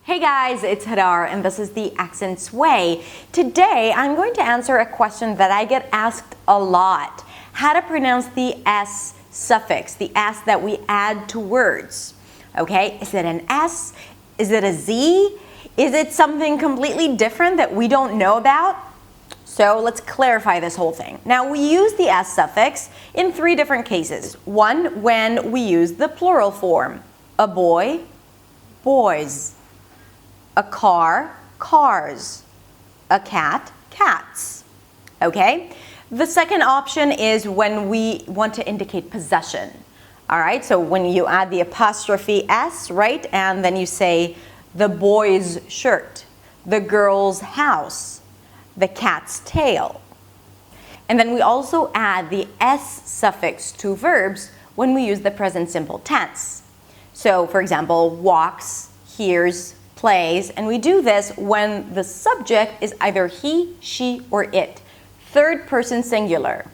Hey guys, it's Hadar and this is the Accents Way. Today I'm going to answer a question that I get asked a lot. How to pronounce the S suffix, the S that we add to words. Okay, is it an S? Is it a Z? Is it something completely different that we don't know about? So let's clarify this whole thing. Now we use the S suffix in three different cases. One, when we use the plural form. A boy, boys. A car, cars. A cat, cats. Okay? The second option is when we want to indicate possession. All right, so when you add the apostrophe S, right, and then you say the boy's shirt, the girl's house, the cat's tail. And then we also add the S suffix to verbs when we use the present simple tense. So, for example, walks, hears, plays, and we do this when the subject is either he, she, or it. Third person singular.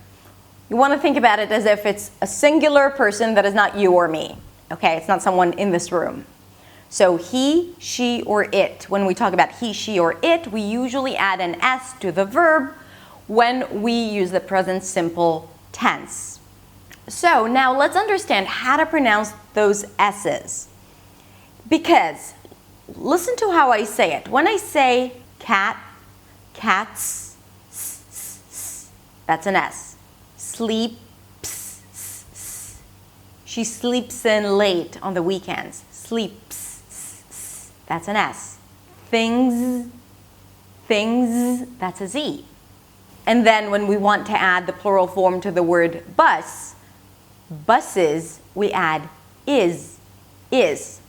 You want to think about it as if it's a singular person that is not you or me. Okay, it's not someone in this room. So he, she, or it. When we talk about he, she, or it, we usually add an S to the verb when we use the present simple tense. So now let's understand how to pronounce those S's. Because listen to how I say it. When I say cat, cats, that's an S. Sleep, she sleeps in late on the weekends. Sleeps, that's an S. Things, that's a Z. And then when we want to add the plural form to the word bus, buses, we add is.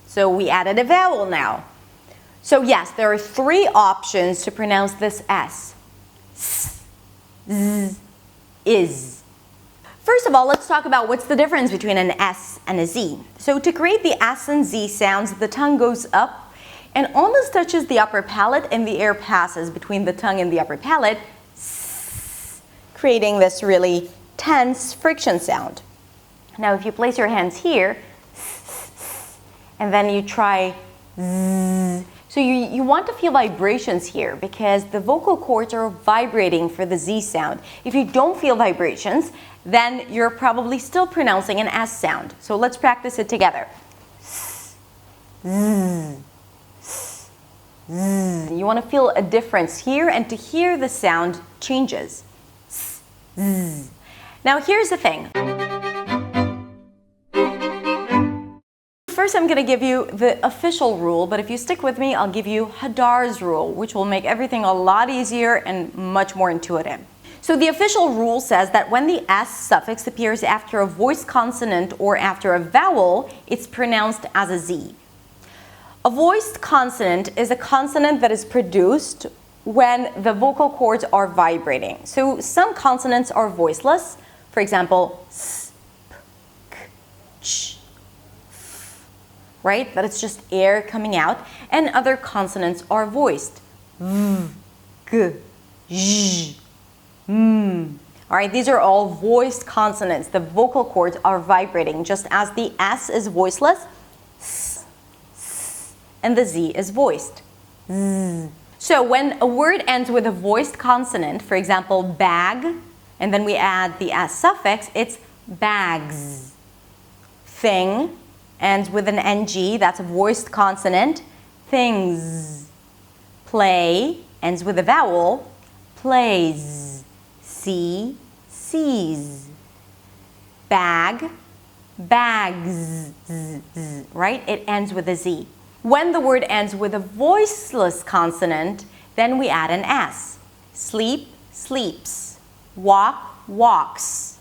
So we added a vowel now. So yes, there are three options to pronounce this S. Z, is. First of all, let's talk about what's the difference between an S and a Z. So to create the S and Z sounds, the tongue goes up and almost touches the upper palate and the air passes between the tongue and the upper palate, creating this really tense friction sound. Now if you place your hands here, and then you try Z. So you want to feel vibrations here because the vocal cords are vibrating for the Z sound. If you don't feel vibrations, then you're probably still pronouncing an S sound. So let's practice it together. Z. You want to feel a difference here, and to hear the sound changes. Z. Now here's the thing. First, I'm going to give you the official rule, but if you stick with me, I'll give you Hadar's rule, which will make everything a lot easier and much more intuitive. So the official rule says that when the S suffix appears after a voiced consonant or after a vowel, it's pronounced as a Z. A voiced consonant is a consonant that is produced when the vocal cords are vibrating. So some consonants are voiceless, for example, S, P, K, Ch. Right? That it's just air coming out, and other consonants are voiced. V, G, J, M. All right, these are all voiced consonants. The vocal cords are vibrating, just as the S is voiceless, S, and the Z is voiced. Z. So when a word ends with a voiced consonant, for example, bag, and then we add the S suffix, it's bags. Thing ends with an NG, that's a voiced consonant, things. Play ends with a vowel, plays. See, sees. Bag, bags, right? It ends with a Z. When the word ends with a voiceless consonant, then we add an S. Sleep, sleeps. Walk, walks.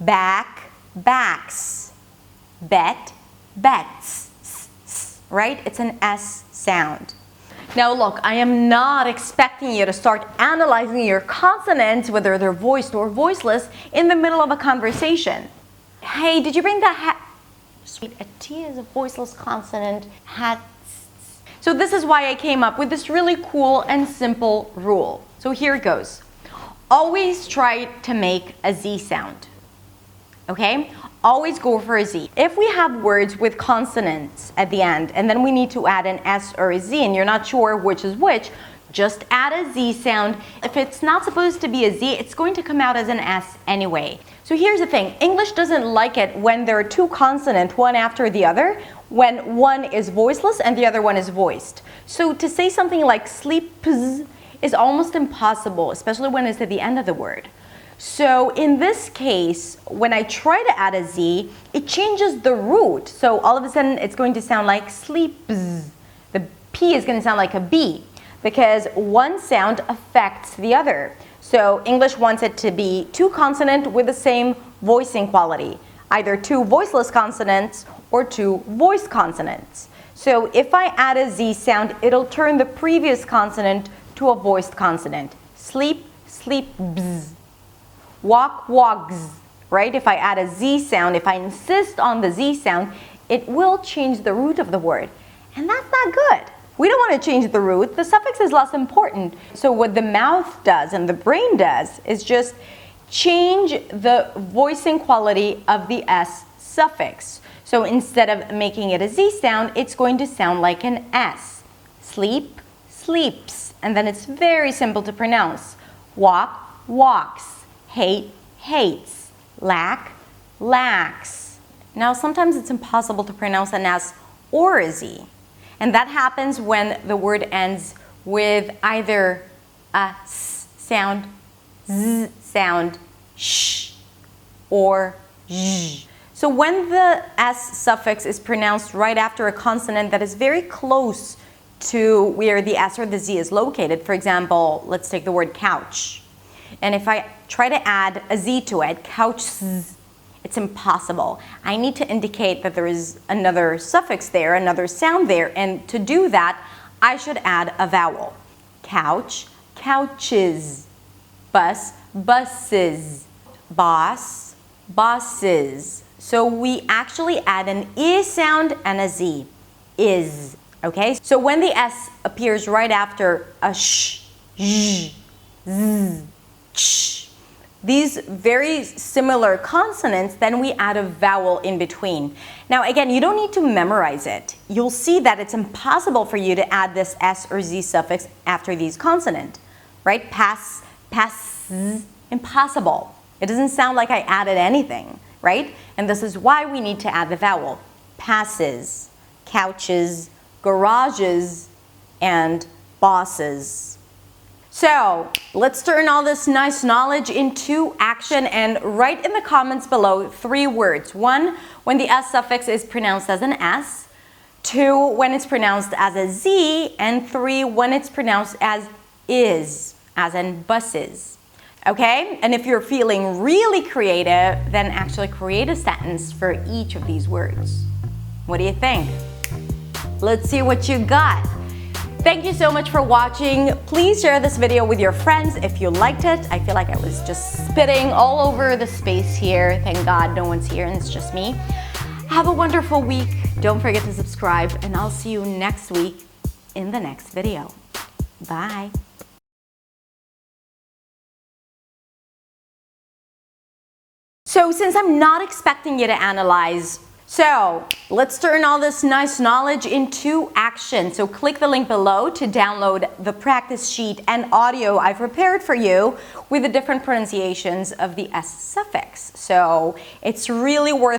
Back, backs. Bet, bets, right? It's an S sound. Now look, I am not expecting you to start analyzing your consonants, whether they're voiced or voiceless, in the middle of a conversation. Hey, did you bring that hat? Sweet, a T is a voiceless consonant, hat. So this is why I came up with this really cool and simple rule. So here it goes. Always try to make a Z sound. Okay? always go for a Z. If we have words with consonants at the end and then we need to add an S or a Z and you're not sure which is which, just add a Z sound. If it's not supposed to be a Z, it's going to come out as an S anyway. So here's the thing, English doesn't like it when there are two consonants, one after the other, when one is voiceless and the other one is voiced. So to say something like sleeps is almost impossible, especially when it's at the end of the word. So in this case, when I try to add a Z, it changes the root. So all of a sudden it's going to sound like sleeps. The P is going to sound like a B because one sound affects the other. So English wants it to be two consonants with the same voicing quality, either two voiceless consonants or two voiced consonants. So if I add a Z sound, it'll turn the previous consonant to a voiced consonant. Sleep, sleeps. Walk, walks, right? If I add a Z sound, if I insist on the Z sound, it will change the root of the word. And that's not good. We don't want to change the root. The suffix is less important. So what the mouth does and the brain does is just change the voicing quality of the S suffix. So instead of making it a Z sound, it's going to sound like an S. Sleep, sleeps. And then it's very simple to pronounce. Walk, walks. Hate, hates. Lack, lacks. Now sometimes it's impossible to pronounce an S or a Z. And that happens when the word ends with either a S sound, Z sound, sh, or zh. So when the S suffix is pronounced right after a consonant that is very close to where the S or the Z is located, for example, let's take the word couch. And if I try to add a Z to it, couch, it's impossible. I need to indicate that there is another suffix there, another sound there, and to do that, I should add a vowel. Couch, couches. Bus, buses. Boss, bosses. So we actually add an I sound and a Z. Is. Okay? So when the S appears right after a sh, zh, z, ch, these very similar consonants, then we add a vowel in between. Now again, you don't need to memorize it. You'll see that it's impossible for you to add this S or Z suffix after these consonants, right? Pass, pass, impossible. It doesn't sound like I added anything, right? And this is why we need to add the vowel. Passes, couches, garages, and bosses. So let's turn all this nice knowledge into action and write in the comments below 3 words. 1, when the S suffix is pronounced as an S. 2, when it's pronounced as a Z. And 3, when it's pronounced as is, as in buses. Okay? And if you're feeling really creative, then actually create a sentence for each of these words. What do you think? Let's see what you got. Thank you so much for watching. Please share this video with your friends if you liked it. I feel like I was just spitting all over the space here. Thank God no one's here and it's just me. Have a wonderful week. Don't forget to subscribe and I'll see you next week in the next video. Bye. So since I'm not expecting you to analyze, so let's turn all this nice knowledge into action. So click the link below to download the practice sheet and audio I've prepared for you with the different pronunciations of the S suffix. So it's really worth